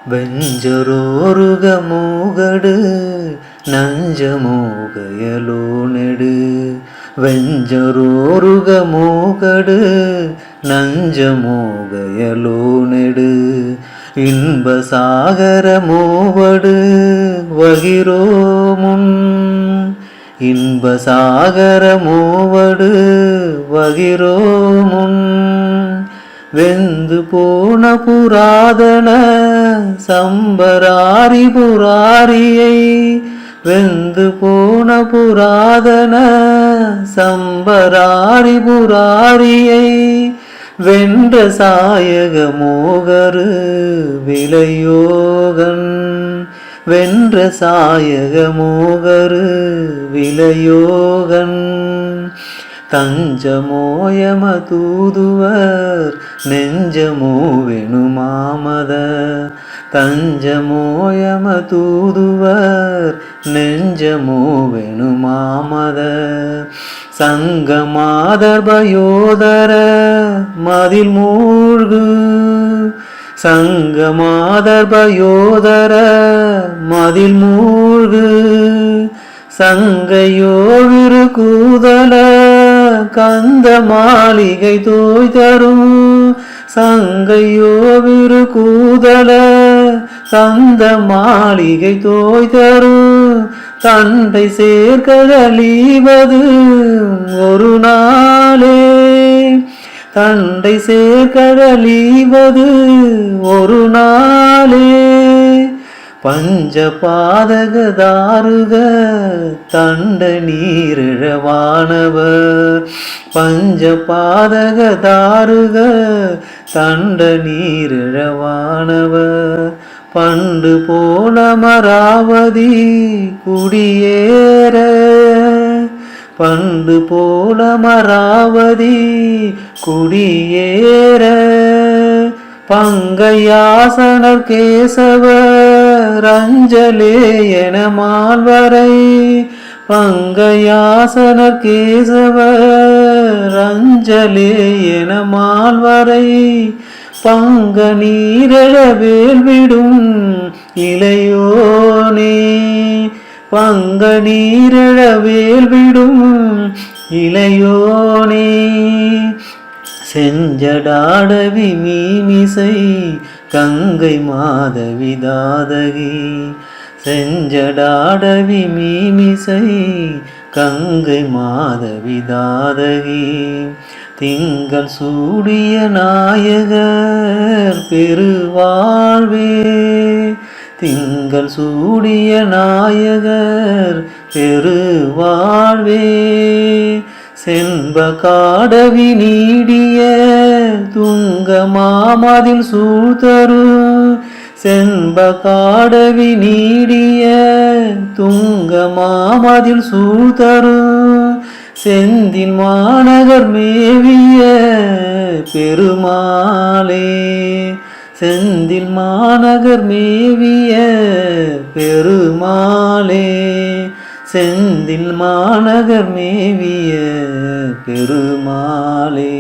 வெஞ்சரோருக மூகடு நஞ்சமோகயலோ நெடு. வெஞ்சரோருக மூகடு நஞ்சமோகயலோ நெடு. இன்ப சாகர மூவடு வகிரோ முன். இன்ப சாகர மூவடு வகிரோ முன். வெந்து போன புராதன சம்பராரி புராரியை. வெந்து போன புராதன சம்பராரி புராரியை. வென்ற சாயக மோகரு விலையோகன். வென்ற சாயக மோகரு விலையோகன். தஞ்சமோயம தூதுவர் நெஞ்சமோவெனு மாமத. தஞ்சமோயம தூதுவர் நெஞ்சமோவெனு மாமத. சங்கமாதர்பயோதர மதில் மூழ்கு. சங்கமாதர்பயோதர மதில் மூழ்கு. சங்கையோவிரு கூதல கந்த மாளிகை தோய் தரும். சங்கையோவிரு கூதல கந்த மாளிகை தோய் தரும். தண்டை சேர்க்கடலீவது ஒரு நாளே. தண்டை சேர்க்கடலீவது ஒரு நாளே. பஞ்ச பாதக தாருக தண்ட நீரிழவானவர். பஞ்ச பாதக தாருக தண்ட நீரிழவானவர். பண்டு போன மராவதி குடியேற. பண்டு போன மராவதி குடியேற. பங்கையாசனர் கேசவர் அஞ்சலே என மால்வரை. பங்கையாசனர் கேசவர் அஞ்சலே என மால்வரை. பங்க நீரழ வேல்விடும் இளையோனே. பங்க நீரழ வேல்விடும் இளையோனே. செஞ்சடாடவி மீமிசை கங்கை மாதவி தாதகி. செஞ்சடாடவி மீமிசை கங்கை மாதவி தாதகி. திங்கள் சூடிய நாயகர் பெருவாழ்வே. திங்கள் சூடிய நாயகர் பெருவாழ்வே. சென்ப காடவி நீடிய துங்க மாமதில் சூழ்தரு. சென்ப காடவி நீடிய துங்க மாமதில் சூழ்தரு. செந்தின் மாநகர் மேவிய பெருமாளே. செந்தில் மாநகர் மேவிய பெருமாளே. செந்தில் மாநகர் மேவிய பெருமாளே.